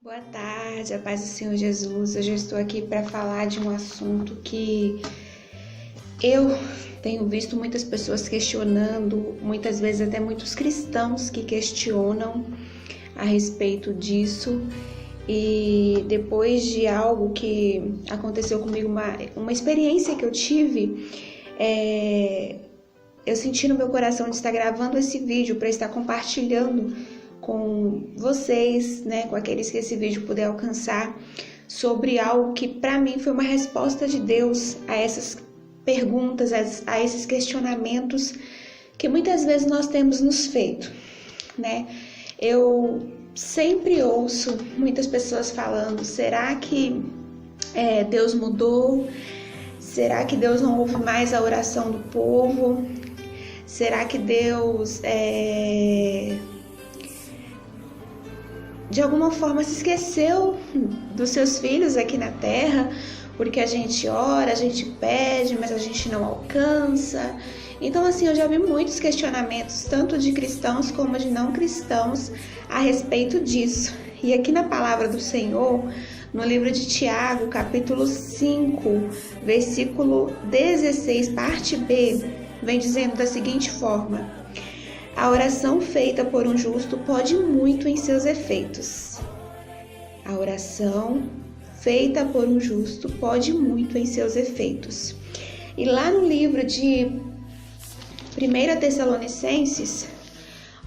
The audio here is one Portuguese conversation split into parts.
Boa tarde, a paz do Senhor Jesus. Hoje eu estou aqui para falar de um assunto que eu tenho visto muitas pessoas questionando, muitas vezes até muitos cristãos que questionam a respeito disso. E depois de algo que aconteceu comigo, uma experiência que eu tive, eu senti no meu coração de estar gravando esse vídeo para estar compartilhando com vocês, com aqueles que esse vídeo puder alcançar, sobre algo que para mim foi uma resposta de Deus a essas perguntas, a esses questionamentos que muitas vezes nós temos nos feito, Eu sempre ouço muitas pessoas falando: será que Deus mudou? Será que Deus não ouve mais a oração do povo? Será que Deus de alguma forma se esqueceu dos seus filhos aqui na terra, porque a gente ora, a gente pede, mas a gente não alcança? Então, assim, eu já vi muitos questionamentos, tanto de cristãos como de não cristãos, a respeito disso. E aqui na palavra do Senhor, no livro de Tiago, capítulo 5, versículo 16, parte B, vem dizendo da seguinte forma: a oração feita por um justo pode muito em seus efeitos. A oração feita por um justo pode muito em seus efeitos. E lá no livro de 1 Tessalonicenses,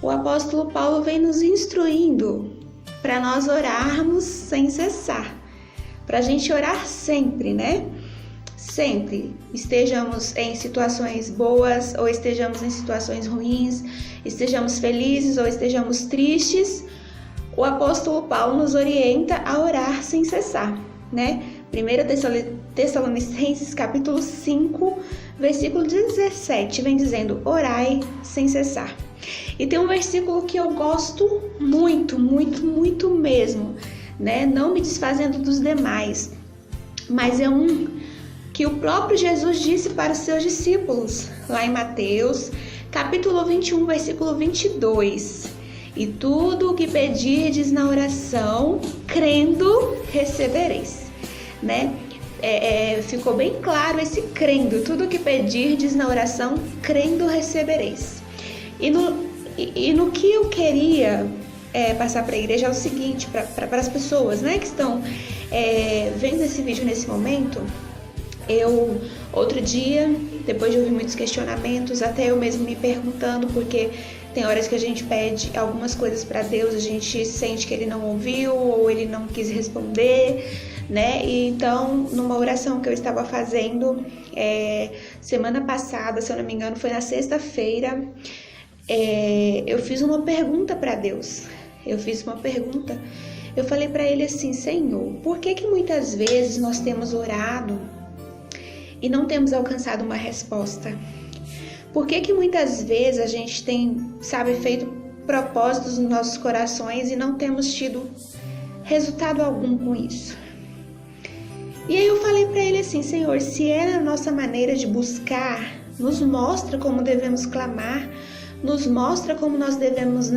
o apóstolo Paulo vem nos instruindo para nós orarmos sem cessar, para a gente orar sempre, Sempre, estejamos em situações boas ou estejamos em situações ruins, estejamos felizes ou estejamos tristes, o apóstolo Paulo nos orienta a orar sem cessar, 1 Tessalonicenses capítulo 5, versículo 17, vem dizendo: orai sem cessar. E tem um versículo que eu gosto muito, muito, muito mesmo, não me desfazendo dos demais, mas é um que o próprio Jesus disse para os seus discípulos, lá em Mateus, capítulo 21, versículo 22. E tudo o que pedirdes na oração, crendo, recebereis. Ficou bem claro esse crendo, tudo o que pedirdes na oração, crendo, recebereis. E no que eu queria passar para a igreja é o seguinte, para as pessoas que estão vendo esse vídeo nesse momento. Outro dia, depois de ouvir muitos questionamentos, até eu mesmo me perguntando, porque tem horas que a gente pede algumas coisas para Deus, a gente sente que Ele não ouviu ou Ele não quis responder, E então, numa oração que eu estava fazendo semana passada, se eu não me engano, foi na sexta-feira, eu fiz uma pergunta para Deus. Eu falei para Ele assim: Senhor, por que muitas vezes nós temos orado e não temos alcançado uma resposta? Por que muitas vezes a gente tem, feito propósitos nos nossos corações e não temos tido resultado algum com isso? E aí eu falei para Ele assim: Senhor, se é a nossa maneira de buscar, nos mostra como devemos clamar, nos mostra como nós devemos,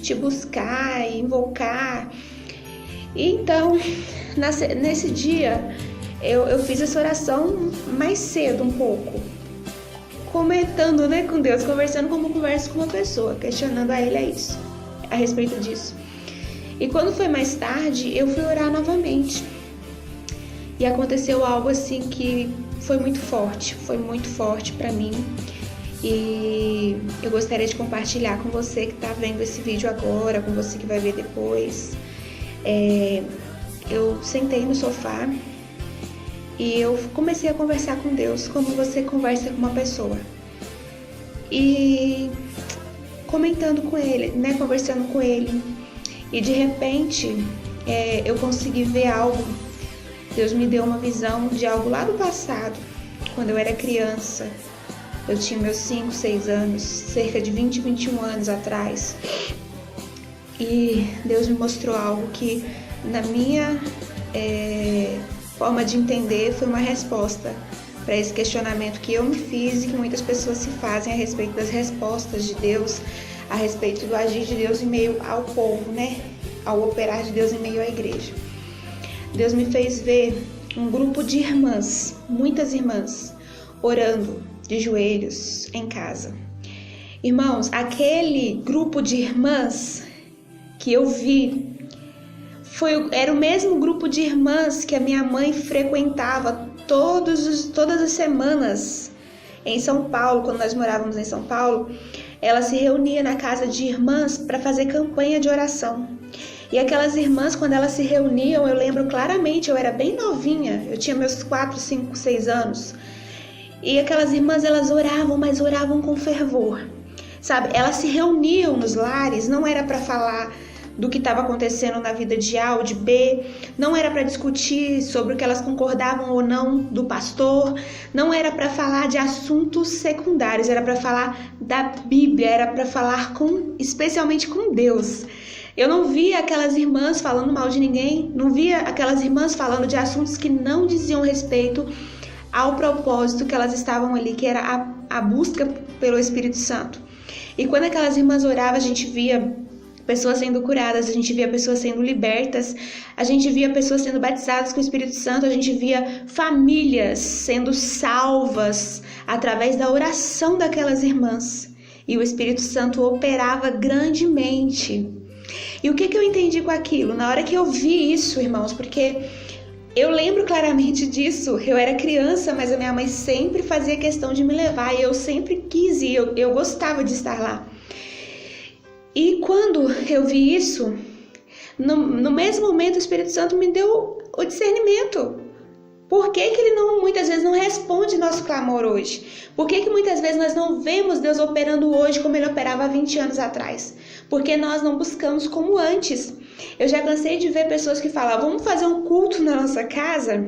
te buscar e invocar. E então, nesse dia, eu fiz essa oração mais cedo um pouco, comentando com Deus, conversando como eu converso com uma pessoa, questionando a Ele a respeito disso. E quando foi mais tarde, eu fui orar novamente. E aconteceu algo assim que foi muito forte para mim. E eu gostaria de compartilhar com você que está vendo esse vídeo agora, com você que vai ver depois. Eu sentei no sofá e eu comecei a conversar com Deus, como você conversa com uma pessoa. E comentando com Ele, conversando com Ele. E de repente, eu consegui ver algo. Deus me deu uma visão de algo lá do passado, quando eu era criança. Eu tinha meus 5, 6 anos, cerca de 20, 21 anos atrás. E Deus me mostrou algo que, na minha forma de entender, foi uma resposta para esse questionamento que eu me fiz e que muitas pessoas se fazem a respeito das respostas de Deus, a respeito do agir de Deus em meio ao povo, ao operar de Deus em meio à igreja. Deus me fez ver um grupo de irmãs, muitas irmãs, orando de joelhos em casa. Irmãos, aquele grupo de irmãs que eu vi era o mesmo grupo de irmãs que a minha mãe frequentava todas as semanas em São Paulo. Quando nós morávamos em São Paulo, ela se reunia na casa de irmãs para fazer campanha de oração. E aquelas irmãs, quando elas se reuniam, eu lembro claramente, eu era bem novinha, eu tinha meus 4, 5, 6 anos. E aquelas irmãs, elas oravam, mas oravam com fervor. Sabe, elas se reuniam nos lares, não era para falar do que estava acontecendo na vida de A ou de B, não era para discutir sobre o que elas concordavam ou não do pastor, não era para falar de assuntos secundários, era para falar da Bíblia, era para falar especialmente com Deus. Eu não via aquelas irmãs falando mal de ninguém, não via aquelas irmãs falando de assuntos que não diziam respeito ao propósito que elas estavam ali, que era a busca pelo Espírito Santo. E quando aquelas irmãs oravam, a gente via pessoas sendo curadas, a gente via pessoas sendo libertas, a gente via pessoas sendo batizadas com o Espírito Santo, a gente via famílias sendo salvas através da oração daquelas irmãs. E o Espírito Santo operava grandemente. E o que eu entendi com aquilo? Na hora que eu vi isso, irmãos, porque eu lembro claramente disso, eu era criança, mas a minha mãe sempre fazia questão de me levar e eu sempre quis ir, eu gostava de estar lá. E quando eu vi isso, no mesmo momento o Espírito Santo me deu o discernimento. Por que ele muitas vezes não responde nosso clamor hoje? Por que muitas vezes nós não vemos Deus operando hoje como Ele operava há 20 anos atrás? Porque nós não buscamos como antes. Eu já cansei de ver pessoas que falam, vamos fazer um culto na nossa casa,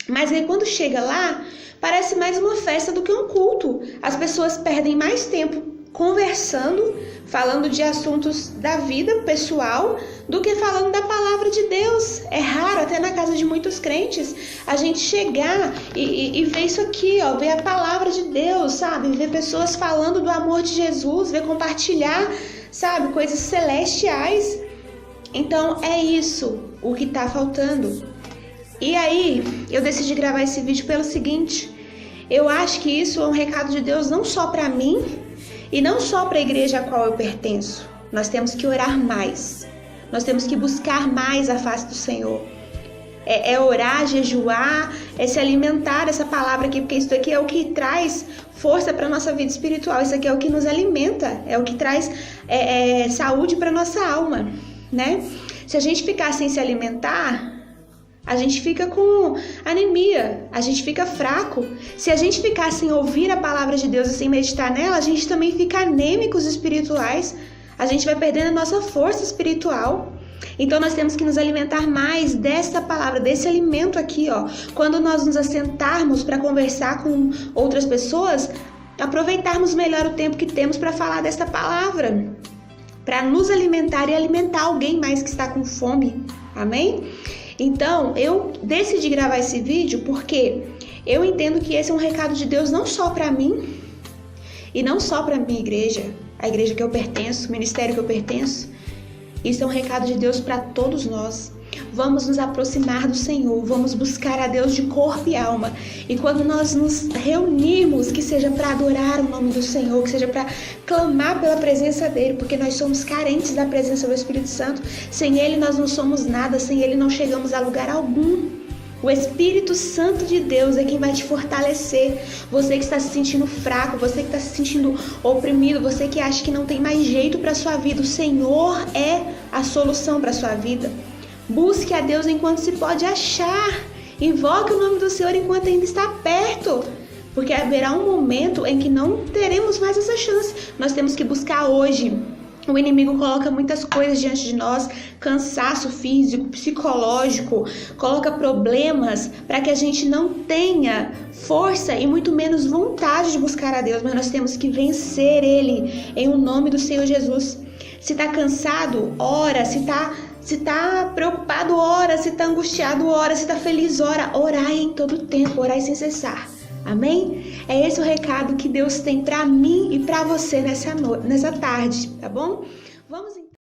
mas aí quando chega lá, parece mais uma festa do que um culto. As pessoas perdem mais tempo conversando, falando de assuntos da vida pessoal, do que falando da palavra de Deus. É raro, até na casa de muitos crentes, a gente chegar e ver isso aqui, ó, ver a palavra de Deus, sabe? Ver pessoas falando do amor de Jesus, ver compartilhar, sabe? Coisas celestiais. Então, é isso o que tá faltando. E aí, eu decidi gravar esse vídeo pelo seguinte, eu acho que isso é um recado de Deus não só para mim, e não só para a igreja a qual eu pertenço. Nós temos que orar mais. Nós temos que buscar mais a face do Senhor. É orar, jejuar, é se alimentar dessa palavra aqui, porque isso aqui é o que traz força para a nossa vida espiritual. Isso aqui é o que nos alimenta, é o que traz saúde para a nossa alma, né? Se a gente ficar sem se alimentar, a gente fica com anemia, a gente fica fraco. Se a gente ficar sem ouvir a palavra de Deus e sem meditar nela, a gente também fica anêmicos espirituais. A gente vai perdendo a nossa força espiritual. Então nós temos que nos alimentar mais dessa palavra, desse alimento aqui, ó. Quando nós nos assentarmos para conversar com outras pessoas, aproveitarmos melhor o tempo que temos para falar dessa palavra, para nos alimentar e alimentar alguém mais que está com fome. Amém? Então, eu decidi gravar esse vídeo porque eu entendo que esse é um recado de Deus não só para mim e não só para a minha igreja, a igreja que eu pertenço, o ministério que eu pertenço. Isso é um recado de Deus para todos nós. Vamos nos aproximar do Senhor, vamos buscar a Deus de corpo e alma. E quando nós nos reunirmos, que seja para adorar o nome do Senhor, que seja para clamar pela presença dEle, porque nós somos carentes da presença do Espírito Santo. Sem Ele nós não somos nada, sem Ele não chegamos a lugar algum. O Espírito Santo de Deus é quem vai te fortalecer. Você que está se sentindo fraco, você que está se sentindo oprimido, você que acha que não tem mais jeito para a sua vida, o Senhor é a solução para a sua vida. Busque a Deus enquanto se pode achar. Invoque o nome do Senhor enquanto ainda está perto. Porque haverá um momento em que não teremos mais essa chance. Nós temos que buscar hoje. O inimigo coloca muitas coisas diante de nós, cansaço físico, psicológico, coloca problemas para que a gente não tenha força e muito menos vontade de buscar a Deus, mas nós temos que vencer Ele em o nome do Senhor Jesus. Se está cansado, ora. Se está preocupado, ora. Se está angustiado, ora. Se está feliz, ora. Orai em todo tempo, orai sem cessar. Amém? É esse o recado que Deus tem para mim e para você nessa tarde, tá bom? Vamos